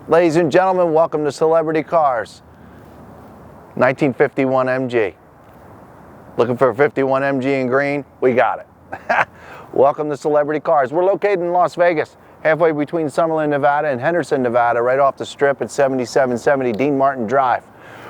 Ladies and gentlemen, welcome to Celebrity Cars. 1951 MG. Looking for a 51 MG in green? We got it. Welcome to Celebrity Cars. We're located in Las Vegas, halfway between Summerlin, Nevada and Henderson, Nevada, right off the strip at 7770 Dean Martin Drive.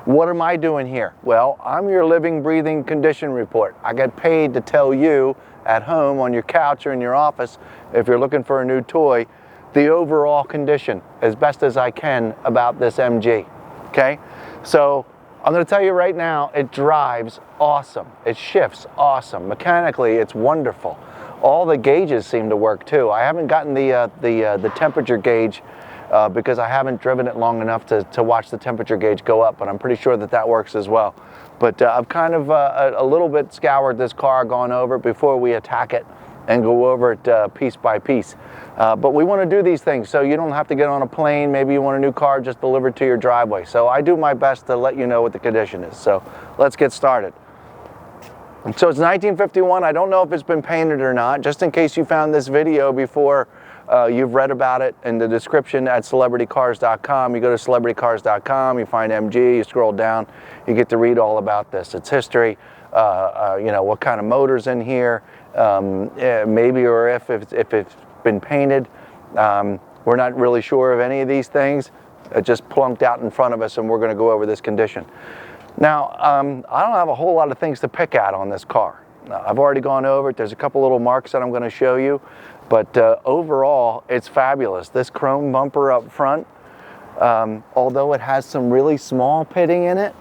What am I doing here? Well, I'm your living, breathing condition report. I get paid to tell you at home, on your couch or in your office, if you're looking for a new toy, the overall condition as best as I can about this MG, okay? So I'm gonna tell you right now, it drives awesome. It shifts awesome. Mechanically, it's wonderful. All the gauges seem to work too. I haven't gotten the temperature gauge because I haven't driven it long enough to watch the temperature gauge go up, but I'm pretty sure that that works as well. But I've kind of a little bit scoured this car, gone over it before we attack it and go over it piece by piece. But we want to do these things so you don't have to get on a plane. Maybe you want a new car just delivered to your driveway. So I do my best to let you know what the condition is. So let's get started. So it's 1951. I don't know if it's been painted or not. Just in case you found this video before you've read about it in the description at celebritycars.com. You go to celebritycars.com, you find MG, you scroll down, you get to read all about this. Its history, you know, what kind of motor's in here, maybe or if it's been painted. We're not really sure of any of these things. It just plunked out in front of us and we're going to go over this condition. Now, I don't have a whole lot of things to pick at on this car. I've already gone over it. There's a couple little marks that I'm going to show you, but overall, it's fabulous. This chrome bumper up front, although it has some really small pitting in it,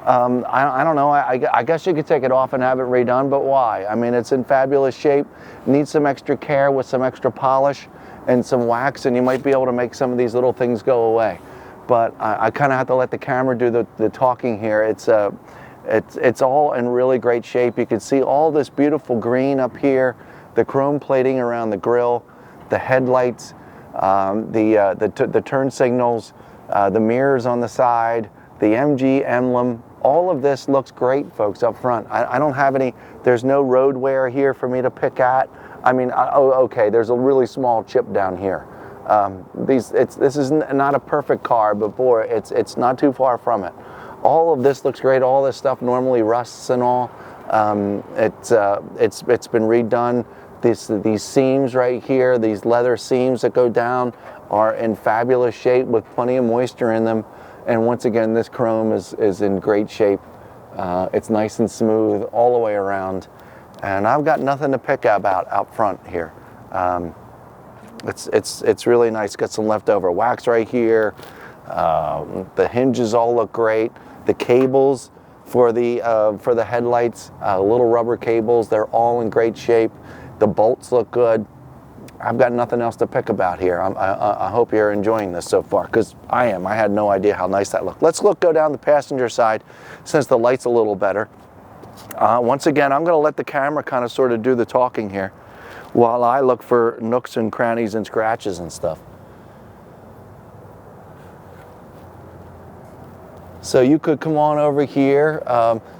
I don't know, I guess you could take it off and have it redone, but why? I mean, it's in fabulous shape, needs some extra care with some extra polish and some wax, and you might be able to make some of these little things go away. But I kind of have to let the camera do the talking here. It's all in really great shape. You can see all this beautiful green up here, the chrome plating around the grille, the headlights, the turn signals, the mirrors on the side, the MG emblem. All of this looks great, folks, up front. I don't have any, there's no road wear here for me to pick at. I mean, okay, there's a really small chip down here. This is not a perfect car, but boy, it's not too far from it. All of this looks great. All this stuff normally rusts and all. It's been redone. These seams right here, these leather seams that go down, are in fabulous shape with plenty of moisture in them. And once again, this chrome is in great shape. It's nice and smooth all the way around. And I've got nothing to pick about out front here. It's really nice. Got some leftover wax right here. The hinges all look great. The cables for the headlights, little rubber cables, they're all in great shape. The bolts look good. I've got nothing else to pick about here. I hope you're enjoying this so far, because I am. I had no idea how nice that looked. Let's go down the passenger side since the light's a little better. Once again, I'm going to let the camera kind of sort of do the talking here while I look for nooks and crannies and scratches and stuff. So you could come on over here.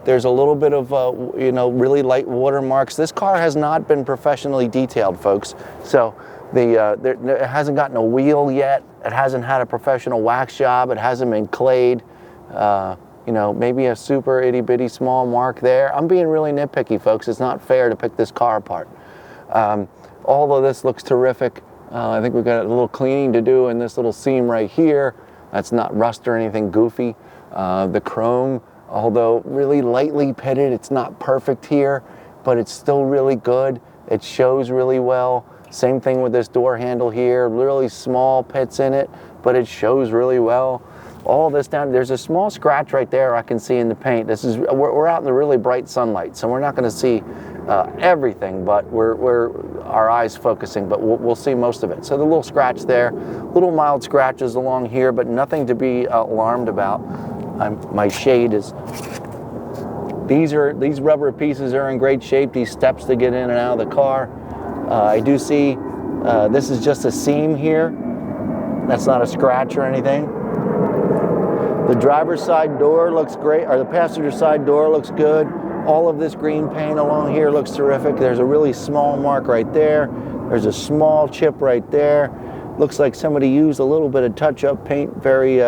There's a little bit of, you know, really light watermarks. This car has not been professionally detailed, folks. So it hasn't gotten a wheel yet. It hasn't had a professional wax job. It hasn't been clayed. You know, maybe a super itty bitty small mark there. I'm being really nitpicky, folks. It's not fair to pick this car apart. All of this looks terrific. I think we've got a little cleaning to do in this little seam right here. That's not rust or anything goofy. The chrome, although really lightly pitted, it's not perfect here, but it's still really good. It shows really well. Same thing with this door handle here, really small pits in it, but it shows really well. All this down, there's a small scratch right there I can see in the paint. We're out in the really bright sunlight, so we're not going to see everything, but our eyes focusing, but we'll see most of it. So the little scratch there, little mild scratches along here, but nothing to be alarmed about. My shade is, these rubber pieces are in great shape, these steps to get in and out of the car. I do see, this is just a seam here. That's not a scratch or anything. The driver's side door looks great, or the passenger side door looks good. All of this green paint along here looks terrific. There's a really small mark right there. There's a small chip right there. Looks like somebody used a little bit of touch-up paint very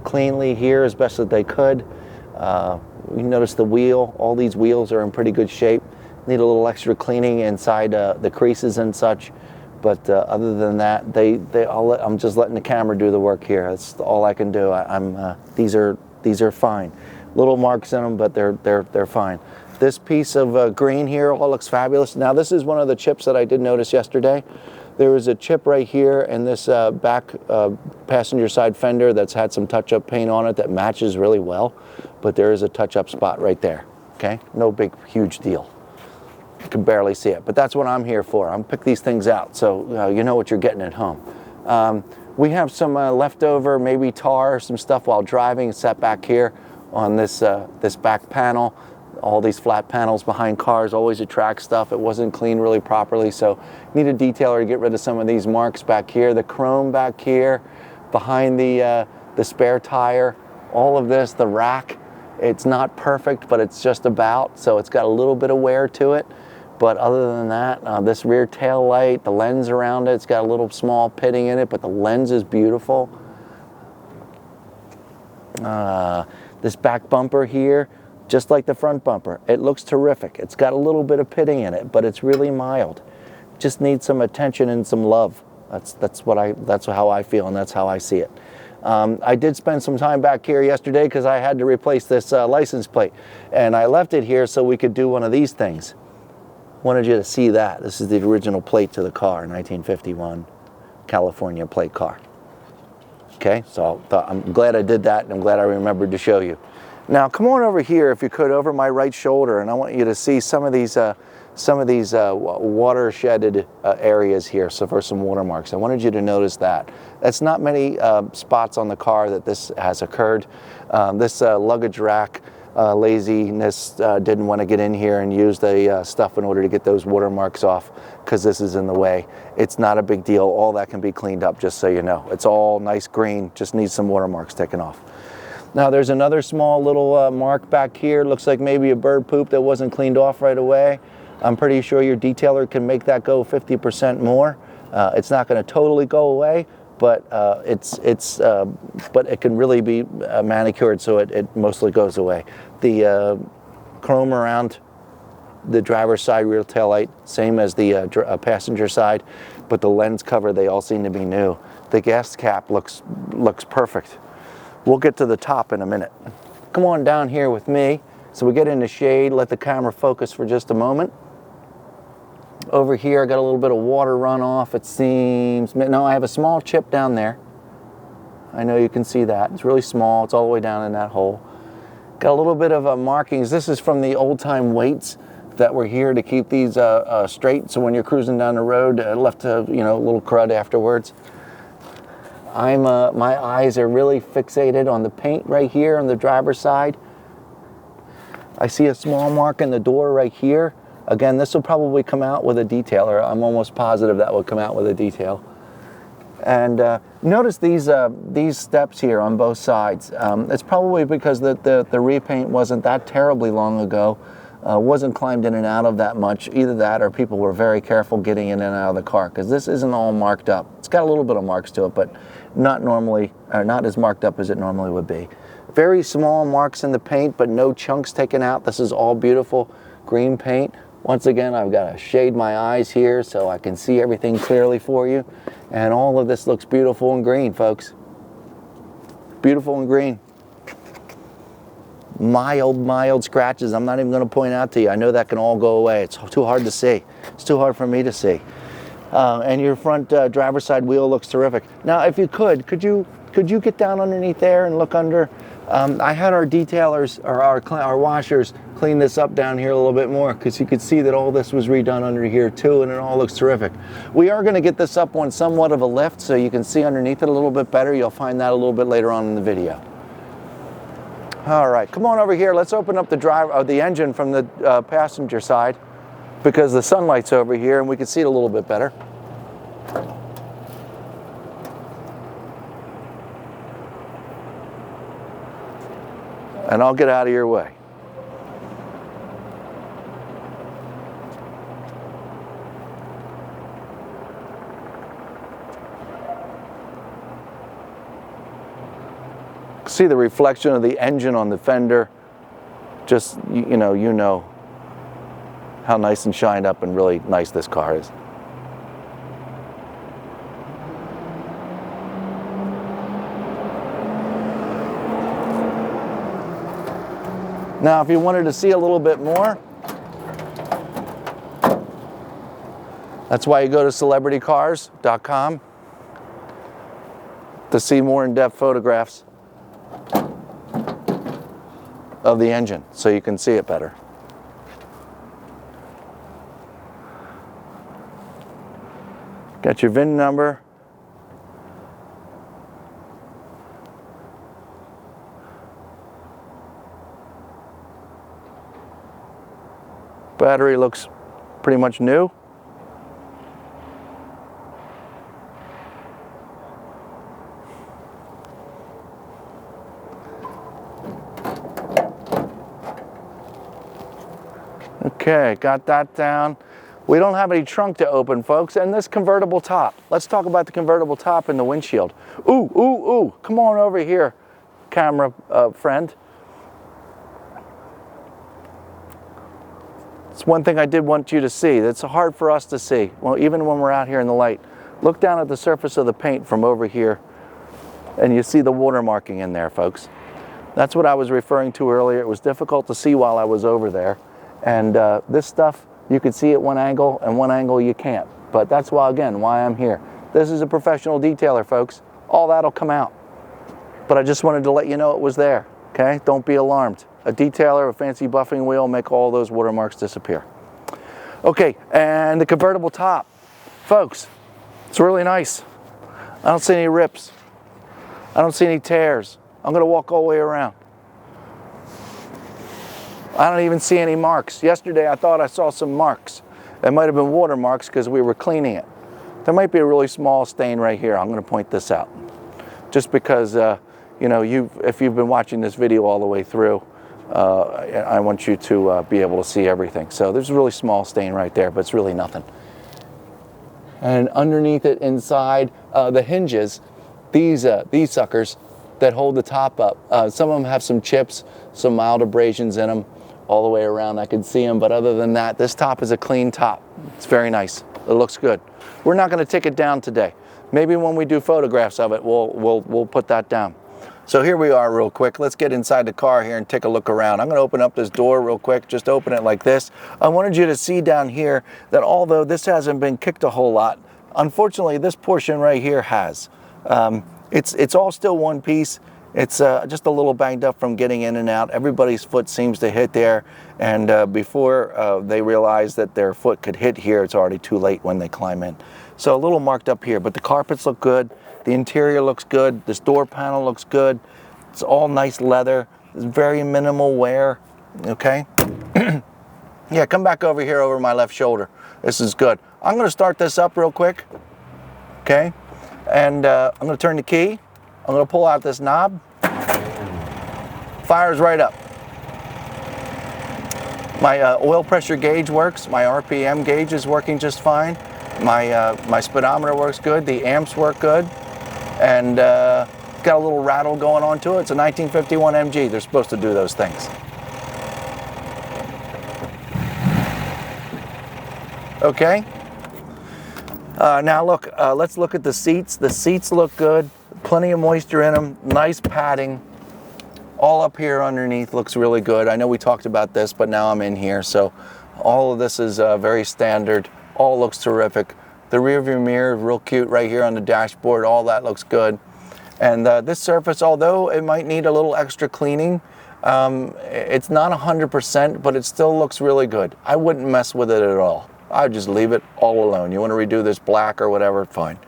cleanly here as best as they could. You notice the wheel, all these wheels are in pretty good shape. Need a little extra cleaning inside the creases and such. But other than that, I'm just letting the camera do the work here. That's all I can do. These are fine. Little marks in them, but they're fine. This piece of green here all looks fabulous. Now this is one of the chips that I did notice yesterday. There was a chip right here in this back passenger side fender that's had some touch-up paint on it that matches really well, but there is a touch-up spot right there. Okay, no big huge deal. You can barely see it, but that's what I'm here for. I'm pick these things out, so you know what you're getting at home. We have some leftover, maybe tar, some stuff while driving set back here on this this back panel. All these flat panels behind cars always attract stuff. It wasn't cleaned really properly, so need a detailer to get rid of some of these marks back here. The chrome back here, behind the spare tire, all of this, the rack. It's not perfect, but it's just about, so it's got a little bit of wear to it. But other than that, this rear tail light, the lens around it's got a little small pitting in it, but the lens is beautiful. This back bumper here, just like the front bumper, it looks terrific. It's got a little bit of pitting in it, but it's really mild. Just needs some attention and some love. That's how I feel, and that's how I see it. I did spend some time back here yesterday because I had to replace this license plate, and I left it here so we could do one of these things. Wanted you to see that. This is the original plate to the car, 1951 California plate car. Okay, so I'm glad I did that, and I'm glad I remembered to show you. Now come on over here, if you could, over my right shoulder, and I want you to see some of these water-shedded areas here, so for some watermarks. I wanted you to notice that. That's not many spots on the car that this has occurred. This luggage rack laziness didn't want to get in here and use the stuff in order to get those watermarks off because this is in the way. It's not a big deal. All that can be cleaned up, just so you know. It's all nice green, just needs some watermarks taken off. Now there's another small little mark back here. Looks like maybe a bird poop that wasn't cleaned off right away. I'm pretty sure your detailer can make that go 50% more. It's not going to totally go away, but but it can really be manicured, so it mostly goes away. The chrome around the driver's side rear tail light, same as the passenger side, but the lens cover, they all seem to be new. The gas cap looks perfect. We'll get to the top in a minute. Come on down here with me. So we get in the shade, let the camera focus for just a moment. Over here, I got a little bit of water runoff, it seems. No, I have a small chip down there. I know you can see that. It's really small. It's all the way down in that hole. Got a little bit of markings. This is from the old-time weights that were here to keep these straight. So when you're cruising down the road, left a little crud afterwards. My eyes are really fixated on the paint right here on the driver's side. I see a small mark in the door right here. Again, this will probably come out with a detailer. I'm almost positive that will come out with a detail. And notice these steps here on both sides. It's probably because the repaint wasn't that terribly long ago. Wasn't climbed in and out of that much. Either that or people were very careful getting in and out of the car, because this isn't all marked up. It's got a little bit of marks to it, but not as marked up as it normally would be. Very small marks in the paint, but no chunks taken out. This is all beautiful green paint. Once again, I've got to shade my eyes here so I can see everything clearly for you. And all of this looks beautiful and green, folks. Beautiful and green. Mild scratches. I'm not even going to point out to you. I know that can all go away. It's too hard to see. It's too hard for me to see. And your front driver's side wheel looks terrific. Now, if you could you get down underneath there and look under? I had our detailers, or our washers, clean this up down here a little bit more, because you could see that all this was redone under here too, and it all looks terrific. We are going to get this up on somewhat of a lift so you can see underneath it a little bit better. You'll find that a little bit later on in the video. All right, come on over here. Let's open up the engine from the passenger side, because the sunlight's over here and we can see it a little bit better. And I'll get out of your way. See the reflection of the engine on the fender. Just, you know how nice and shined up and really nice this car is. Now, if you wanted to see a little bit more, that's why you go to celebritycars.com to see more in-depth photographs of the engine so you can see it better. Got your VIN number. Battery looks pretty much new. Okay, got that down. We don't have any trunk to open, folks, and this convertible top. Let's talk about the convertible top and the windshield. Ooh, ooh, ooh, come on over here, camera friend. It's one thing I did want you to see. That's hard for us to see. Well, even when we're out here in the light. Look down at the surface of the paint from over here, and you see the watermarking in there, folks. That's what I was referring to earlier. It was difficult to see while I was over there. And this stuff, you can see at one angle, and one angle you can't. But that's why, again, why I'm here. This is a professional detailer, folks. All that'll come out. But I just wanted to let you know it was there, okay? Don't be alarmed. A detailer, a fancy buffing wheel, make all those watermarks disappear. Okay, and the convertible top. Folks, it's really nice. I don't see any rips. I don't see any tears. I'm gonna walk all the way around. I don't even see any marks. Yesterday I thought I saw some marks. It might have been watermarks because we were cleaning it. There might be a really small stain right here. I'm gonna point this out. Just because, you know, if you've been watching this video all the way through, I want you to be able to see everything. So there's a really small stain right there, but it's really nothing. And underneath it, inside the hinges, these suckers that hold the top up, some of them have some chips, some mild abrasions in them all the way around. I can see them, but other than that, this top is a clean top. It's very nice. It looks good. We're not going to take it down today. Maybe when we do photographs of it, we'll put that down. So here we are real quick. Let's get inside the car here and take a look around. I'm going to open up this door real quick, just open it like this. I wanted you to see down here that although this hasn't been kicked a whole lot, unfortunately this portion right here has. It's all still one piece. It's just a little banged up from getting in and out. Everybody's foot seems to hit there, and before they realize that their foot could hit here, it's already too late when they climb in. So a little marked up here, but the carpets look good. The interior looks good. This door panel looks good. It's all nice leather. It's very minimal wear, okay? Yeah, come back over here over my left shoulder. This is good. I'm gonna start this up real quick, okay? And I'm gonna turn the key. I'm gonna pull out this knob. Fires right up. My oil pressure gauge works. My RPM gauge is working just fine. My speedometer works good. The amps work good. And got a little rattle going on to it. It's a 1951 MG. They're supposed to do those things. Okay. Now look, let's look at the seats. The seats look good. Plenty of moisture in them. Nice padding. All up here underneath looks really good. I know we talked about this, but now I'm in here. So all of this is very standard. All looks terrific. The rear view mirror, real cute right here on the dashboard. All that looks good. And this surface, although it might need a little extra cleaning, it's not 100%, but it still looks really good. I wouldn't mess with it at all. I'd just leave it all alone. You want to redo this black or whatever, fine.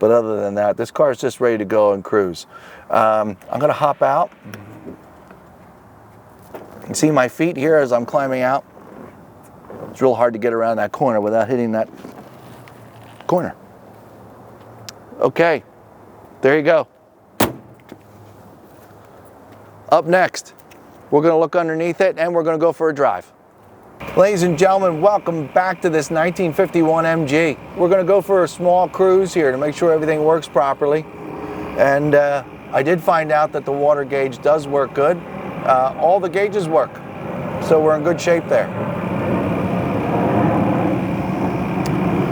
But other than that, this car is just ready to go and cruise. I'm going to hop out. You can see my feet here as I'm climbing out. It's real hard to get around that corner without hitting that corner. Okay, there you go. Up next, we're going to look underneath it and we're going to go for a drive. Ladies and gentlemen, welcome back to this 1951 MG. We're going to go for a small cruise here to make sure everything works properly. And I did find out that the water gauge does work good. All the gauges work, so we're in good shape there.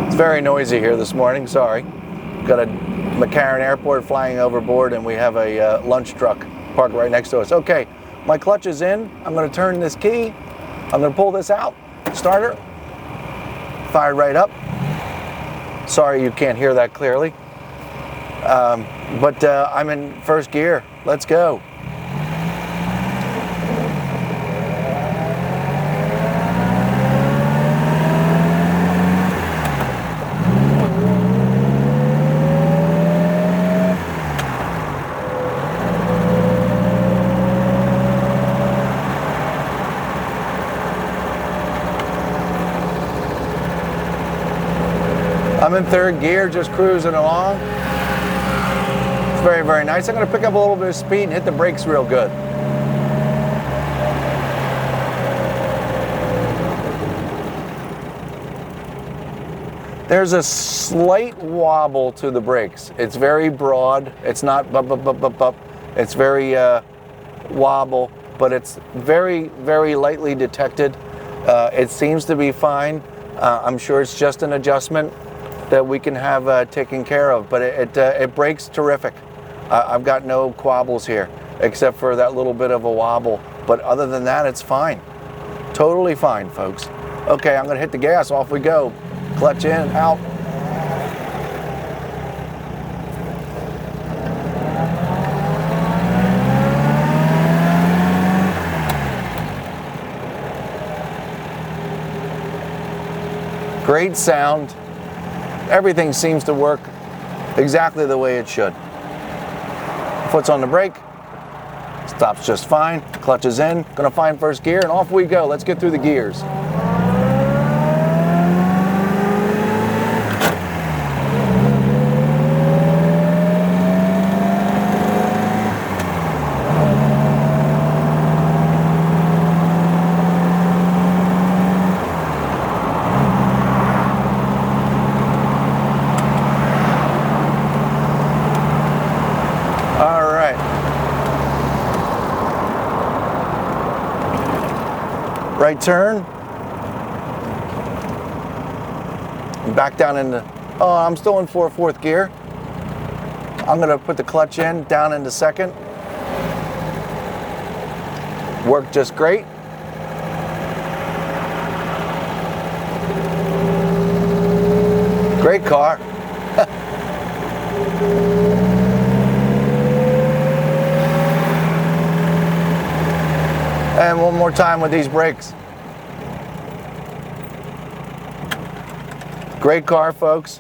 It's very noisy here this morning, sorry. Got a McCarran Airport flying overboard, and we have a lunch truck parked right next to us. Okay, my clutch is in. I'm going to turn this key. I'm going to pull this out. Starter. Fired right up. Sorry you can't hear that clearly. But I'm in first gear. Let's go. I'm in third gear, just cruising along. It's very, very nice. I'm going to pick up a little bit of speed and hit the brakes real good. There's a slight wobble to the brakes. It's very broad. It's not bup, bup, bup, bup, bup. It's very wobble, but it's very, very lightly detected. It seems to be fine. I'm sure it's just an adjustment that we can have taken care of, but it brakes terrific. I've got no quabbles here, except for that little bit of a wobble. But other than that, it's fine. Totally fine, folks. Okay, I'm gonna hit the gas, off we go. Clutch in, out. Great sound. Everything seems to work exactly the way it should. Foot's on the brake. Stops just fine. Clutch is in. Gonna find first gear, and off we go. Let's get through the gears. Right turn. Back down into, oh, I'm still in fourth gear. I'm gonna put the clutch in, down into second. Worked just great. Great car. And one more time with these brakes. Great car, folks.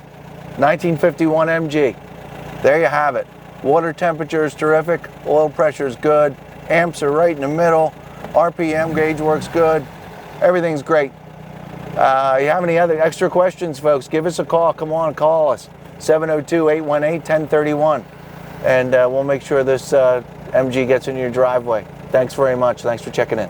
1951 MG. There you have it. Water temperature is terrific. Oil pressure is good. Amps are right in the middle. RPM gauge works good. Everything's great. You have any other extra questions, folks? Give us a call. Come on, call us. 702-818-1031. And we'll make sure this MG gets in your driveway. Thanks very much. Thanks for checking in.